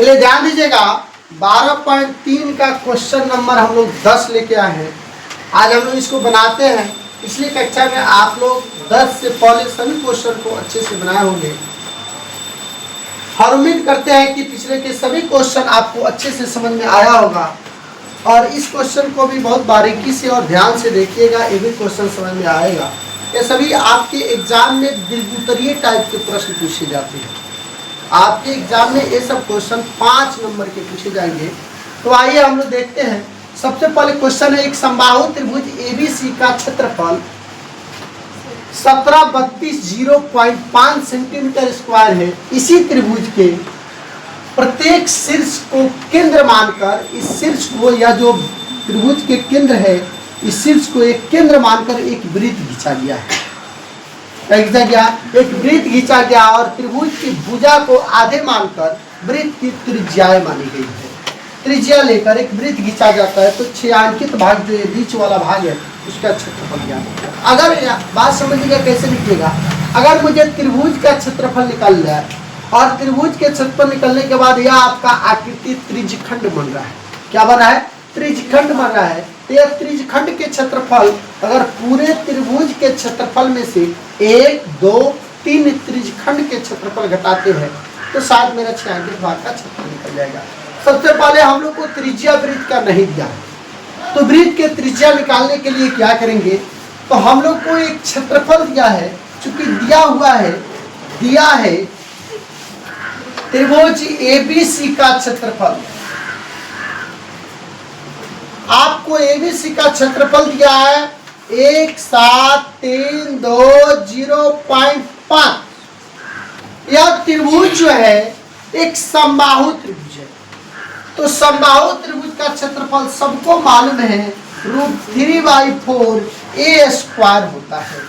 चलिए ध्यान दीजिएगा, 12.3 का क्वेश्चन नंबर हम लोग 10 लेके आए हैं। आज हम लोग इसको बनाते हैं। पिछली कक्षा में आप लोग 10 से पहले सभी क्वेश्चन को अच्छे से बनाए होंगे और उम्मीद करते हैं कि पिछले के सभी क्वेश्चन आपको अच्छे से समझ में आया होगा। और इस क्वेश्चन को भी बहुत बारीकी से और ध्यान से देखिएगा, ये भी क्वेश्चन समझ में आएगा। ये सभी आपके एग्जाम में द्विगुतरीय टाइप के प्रश्न पूछे जाते हैं। आपके एग्जाम में ये सब क्वेश्चन 5 नंबर के पूछे जाएंगे। तो आइए हम लोग देखते हैं। सबसे पहले क्वेश्चन है, एक समबाहु त्रिभुज ABC का क्षेत्रफल 1732.05 सेंटीमीटर स्क्वायर है। इसी त्रिभुज के प्रत्येक शीर्ष को केंद्र मानकर, इस शीर्ष को या जो त्रिभुज के केंद्र है, इस शीर्ष को एक केंद्र मानकर एक वृत्त खींचा गया है। एक वृत्त खींचा गया और त्रिभुज की भुजा को आधे मानकर वृत्त की त्रिज्याएं मानी गई है। त्रिज्या लेकर एक वृत्त खींचा जाता है तो छायांकित भाग जो ये बीच वाला भाग है उसका क्षेत्रफल ज्ञात होगा। अगर बात समझिएगा कैसे लिखिएगा, अगर मुझे त्रिभुज का क्षेत्रफल निकाल जाए और त्रिभुज के क्षेत्रफल निकलने के बाद यह आपका आकृति त्रिज्यखंड बन रहा है। क्या बना है? त्रिज्यखंड बन रहा है। तो यह त्रिज्यखंड के क्षेत्रफल अगर पूरे त्रिभुज के क्षेत्रफल में से 1, 2, 3 त्रिज्यखंड के क्षेत्रफल घटाते हैं तो शायद मेरा छायांकित भाग का क्षेत्रफल निकल जाएगा। सबसे पहले हम लोग को त्रिज्या वृत्त का नहीं दिया है, तो वृत्त के त्रिज्या निकालने के लिए क्या करेंगे, तो हम लोग को एक क्षेत्रफल दिया है। चूंकि दिया है त्रिभुज ABC का क्षेत्रफल, आपको ABC का क्षेत्रफल दिया है 17320.5। यह त्रिभुज जो है एक समबाहु त्रिभुज है। तो समबाहु त्रिभुज का क्षेत्रफल सबको मालूम है √3/4 A² होता है।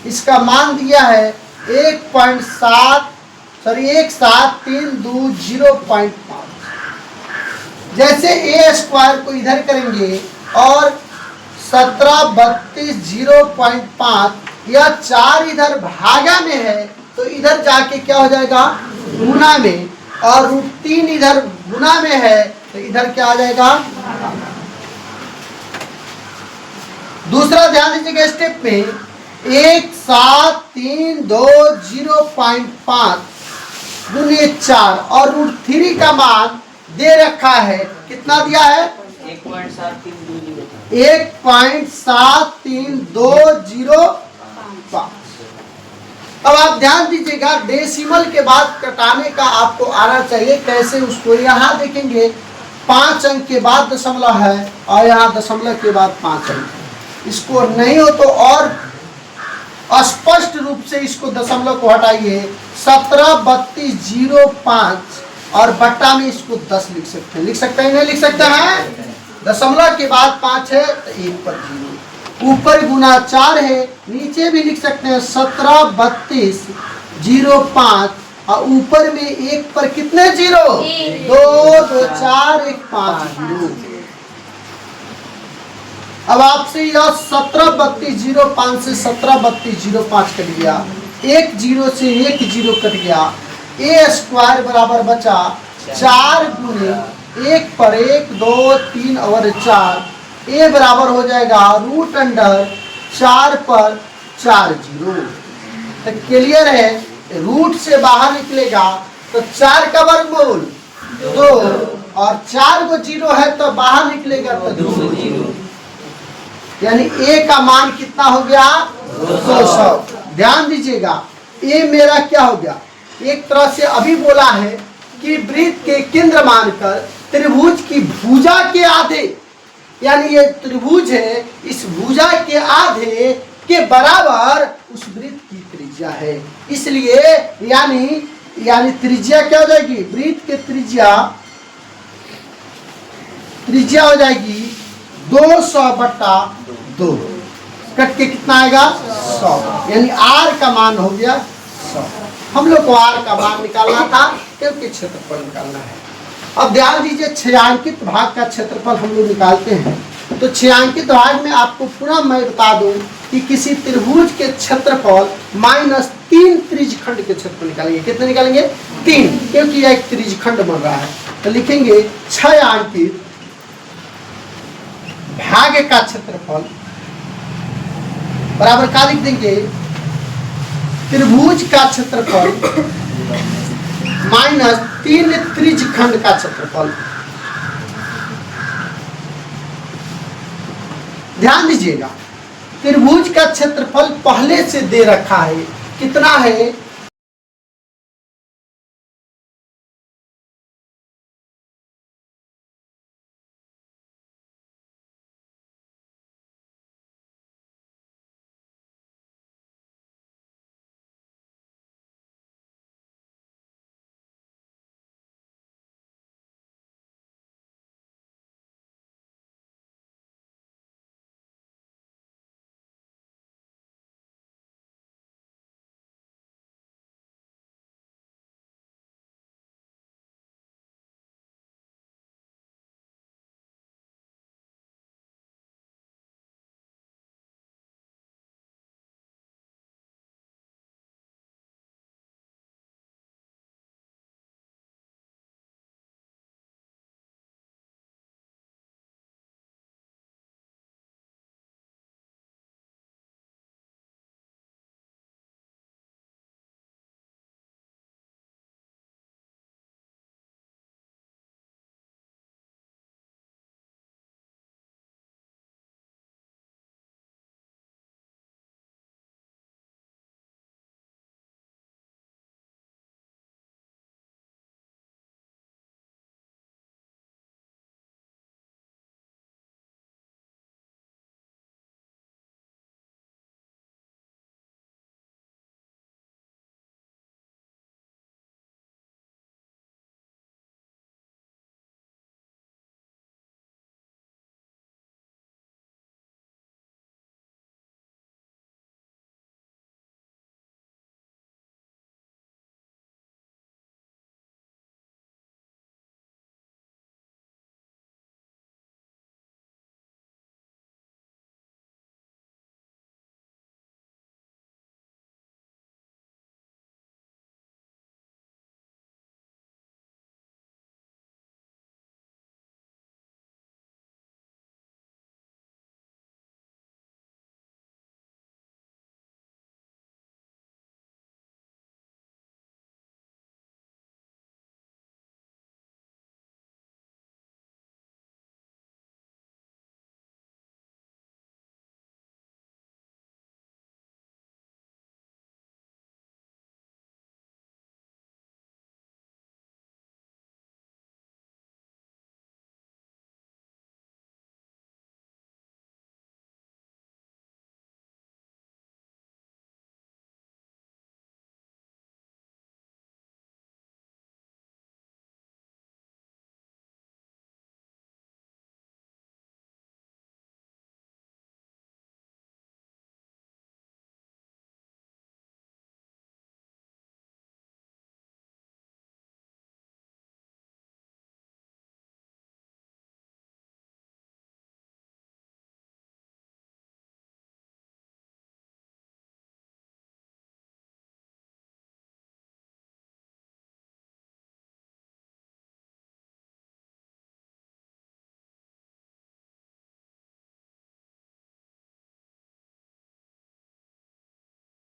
इसका मान दिया है 17320.5। जैसे A² को इधर करेंगे और 1732.05, यह 4 इधर भागा में है तो इधर जाके क्या हो जाएगा, गुना में, और √3 इधर गुना में है तो इधर क्या आ जाएगा। दूसरा ध्यान दीजिएगा, स्टेप में 17320.5 गुने 4 और √3 का मान दे रखा है। कितना दिया है? 1.7320.5। अब आप ध्यान दीजिएगा, डेसिमल के बाद कटाने का आपको आना चाहिए। कैसे उसको, यहाँ देखेंगे 5 अंक के बाद दशमलव है और यहाँ दशमलव के बाद 5 अंक है। इसको नहीं हो तो और स्पष्ट रूप से इसको दशमलव को हटाइए, 173205 और बट्टा में इसको 10 लिख सकते हैं। लिख सकते हैं, नहीं लिख सकते हैं? दशमलव के बाद 5 है तो 1 पर 0, ऊपर गुना 4 है, नीचे भी लिख सकते हैं 173205 और ऊपर में 1 पर कितने 0? 2, 2, 4, 1, 5 0। अब आपसे यह 173205 से 173205 कट गया, 1 0 से 1 0 कट गया। A² बराबर बचा 4 गुने 1 पर 1, 2, 3 और 4। A बराबर हो जाएगा √4 पर 4 0। तो क्लियर है, रूट से बाहर निकलेगा तो 4 का वर्गमूल 2 और 4 को 0 है तो बाहर निकलेगा तो 2 0, यानी A का मान कितना हो गया? 200। ध्यान दीजिएगा, A मेरा क्या हो गया, एक तरह से अभी बोला है कि वृत्त के केंद्र मानकर त्रिभुज की भुजा के आधे, यानी ये त्रिभुज है, इस भुजा के आधे के बराबर उस वृत्त की त्रिज्या है। इसलिए यानी त्रिज्या क्या हो जाएगी, वृत्त के त्रिज्या हो जाएगी 200/2। कट के कितना आएगा? 100। यानी R का मान हो गया 100। हम लोग को R का मान निकालना था क्योंकि क्षेत्रफल निकालना है। अब ध्यान दीजिए, छायांकित भाग का क्षेत्रफल हम लोग निकालते हैं। तो छायांकित भाग में आपको पुनः मैं बता दूं कि किसी त्रिभुज के क्षेत्रफल -3 त्रिज्यखंड के क्षेत्रफल निकालेंगे। कितने निकालेंगे? 3, क्योंकि यह एक त्रिज्यखंड बन रहा है। तो लिखेंगे 6 अंकित भाग का क्षेत्रफल बराबर का लिख देंगे त्रिभुज का क्षेत्रफल माइनस 3 त्रिज्यखंड का क्षेत्रफल। ध्यान दीजिएगा त्रिभुज का क्षेत्रफल पहले से दे रखा है, कितना है